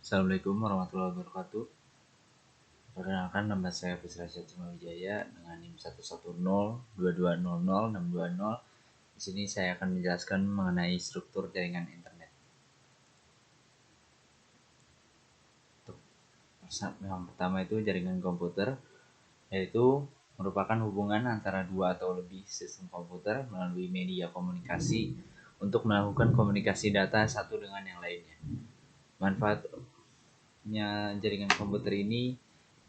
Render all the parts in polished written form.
Assalamualaikum warahmatullahi wabarakatuh. Perkenalkan, nama saya Fisra Syadzima Wijaya dengan NIM 11022200620. Di sini saya akan menjelaskan mengenai struktur jaringan internet. Yang pertama itu jaringan komputer, yaitu merupakan hubungan antara dua atau lebih sistem komputer melalui media komunikasi untuk melakukan komunikasi data satu dengan yang lainnya. Manfaatnya jaringan komputer ini,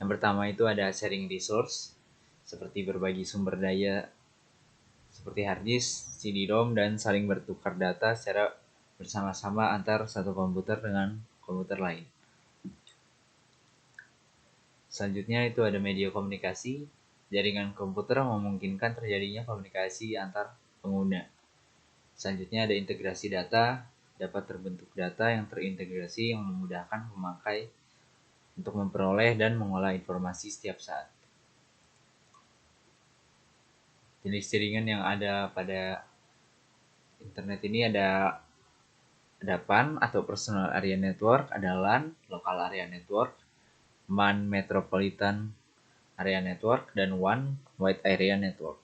yang pertama itu ada sharing resource, seperti berbagi sumber daya seperti hard disk, CD-ROM, dan saling bertukar data secara bersama-sama antar satu komputer dengan komputer lain. Selanjutnya itu ada media komunikasi. Jaringan komputer memungkinkan terjadinya komunikasi antar pengguna. Selanjutnya ada integrasi data. Dapat terbentuk data yang terintegrasi yang memudahkan pemakai untuk memperoleh dan mengolah informasi setiap saat. Jenis jaringan yang ada pada internet ini ada PAN atau Personal Area Network, ada LAN, Local Area Network, MAN Metropolitan Area Network, dan WAN Wide Area Network.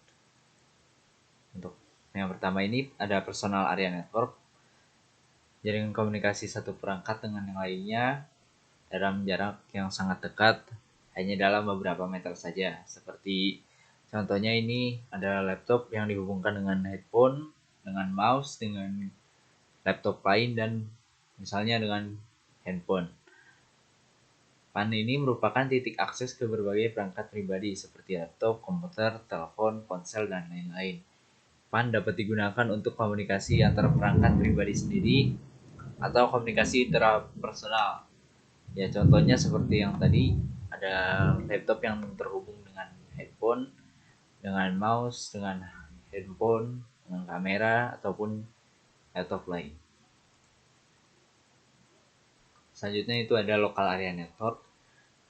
Untuk yang pertama ini ada Personal Area Network, jaringan komunikasi satu perangkat dengan yang lainnya dalam jarak yang sangat dekat, hanya dalam beberapa meter saja. Seperti contohnya ini ada laptop yang dihubungkan dengan headphone, dengan mouse, dengan laptop lain, dan misalnya dengan handphone. PAN ini merupakan titik akses ke berbagai perangkat pribadi seperti laptop, komputer, telepon, ponsel, dan lain-lain. PAN dapat digunakan untuk komunikasi antara perangkat pribadi sendiri atau komunikasi intrapersonal. Ya, contohnya seperti yang tadi, ada laptop yang terhubung dengan headphone, dengan mouse, dengan handphone, dengan kamera, ataupun laptop lain. Selanjutnya itu ada Local Area Network,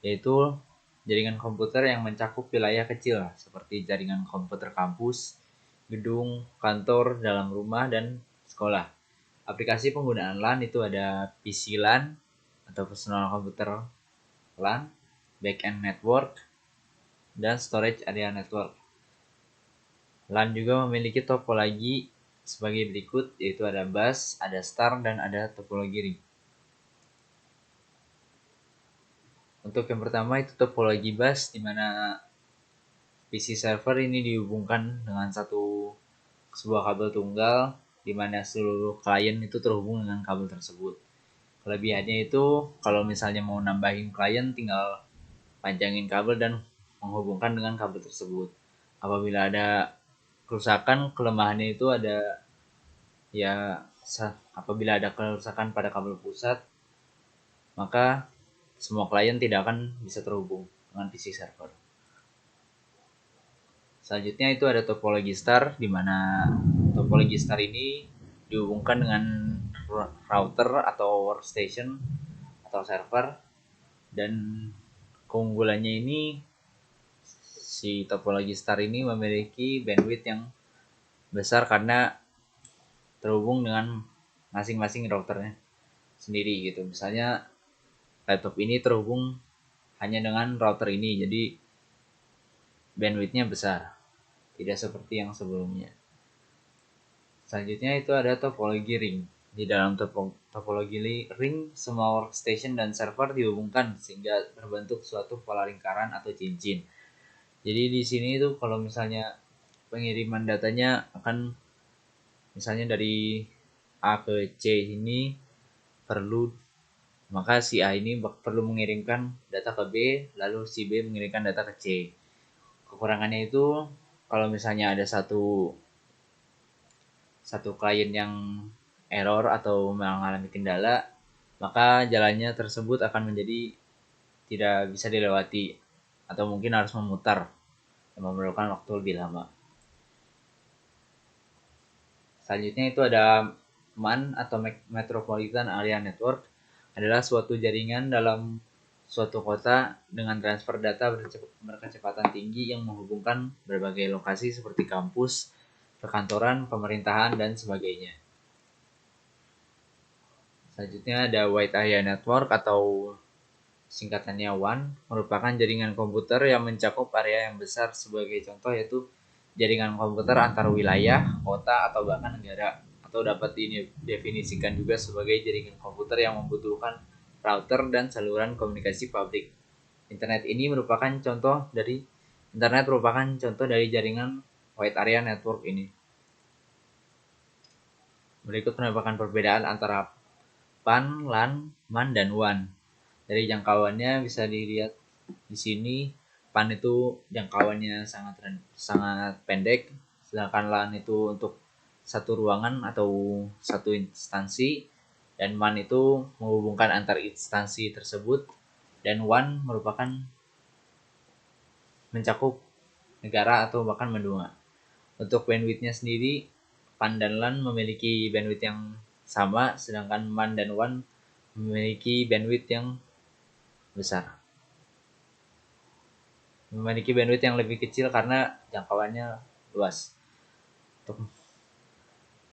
yaitu jaringan komputer yang mencakup wilayah kecil seperti jaringan komputer kampus, gedung, kantor, dalam rumah, dan sekolah. Aplikasi penggunaan LAN itu ada PC LAN atau Personal Computer LAN, Backend Network, dan Storage Area Network. LAN juga memiliki topologi sebagai berikut, yaitu ada bus, ada star, dan ada topologi ring. Untuk yang pertama itu topologi bus, di mana PC server ini dihubungkan dengan sebuah kabel tunggal, di mana seluruh klien itu terhubung dengan kabel tersebut. Kelebihannya itu kalau misalnya mau nambahin klien, tinggal panjangin kabel dan menghubungkan dengan kabel tersebut. Apabila ada kerusakan, kelemahannya itu ada apabila ada kerusakan pada kabel pusat, maka semua klien tidak akan bisa terhubung dengan PC server. Selanjutnya itu ada topologi star, di mana topologi star ini dihubungkan dengan router atau workstation atau server, dan keunggulannya ini si topologi star ini memiliki bandwidth yang besar karena terhubung dengan masing-masing routernya sendiri gitu. Misalnya laptop ini terhubung hanya dengan router ini, jadi bandwidthnya besar, tidak seperti yang sebelumnya. Selanjutnya itu ada topologi ring. Di dalam topologi ring, semua workstation dan server dihubungkan sehingga terbentuk suatu pola lingkaran atau cincin. Jadi di sini itu kalau misalnya pengiriman datanya akan misalnya dari A ke C ini maka si A ini perlu mengirimkan data ke B, lalu si B mengirimkan data ke C. Kekurangannya itu kalau misalnya ada satu klien yang error atau mengalami kendala, maka jalannya tersebut akan menjadi tidak bisa dilewati atau mungkin harus memutar yang memerlukan waktu lebih lama. Selanjutnya itu ada MAN atau Metropolitan Area Network, adalah suatu jaringan dalam suatu kota dengan transfer data berkecepatan tinggi yang menghubungkan berbagai lokasi seperti kampus, perkantoran, pemerintahan, dan sebagainya. Selanjutnya ada Wide Area Network atau singkatannya WAN, merupakan jaringan komputer yang mencakup area yang besar. Sebagai contoh yaitu jaringan komputer antar wilayah, kota, atau bahkan negara. Atau dapat didefinisikan juga sebagai jaringan komputer yang membutuhkan router dan saluran komunikasi publik. Internet merupakan contoh dari jaringan Wide Area Network ini. Berikut penampakan perbedaan antara PAN, LAN, MAN, dan WAN. Dari jangkauannya bisa dilihat di sini. PAN itu jangkauannya sangat pendek, sedangkan LAN itu untuk satu ruangan atau satu instansi, dan MAN itu menghubungkan antar instansi tersebut, dan WAN merupakan mencakup negara atau bahkan menua. Untuk bandwidth-nya sendiri, PAN dan LAN memiliki bandwidth yang sama, sedangkan MAN dan WAN memiliki bandwidth yang besar. Memiliki bandwidth yang lebih kecil karena jangkauannya luas. Untuk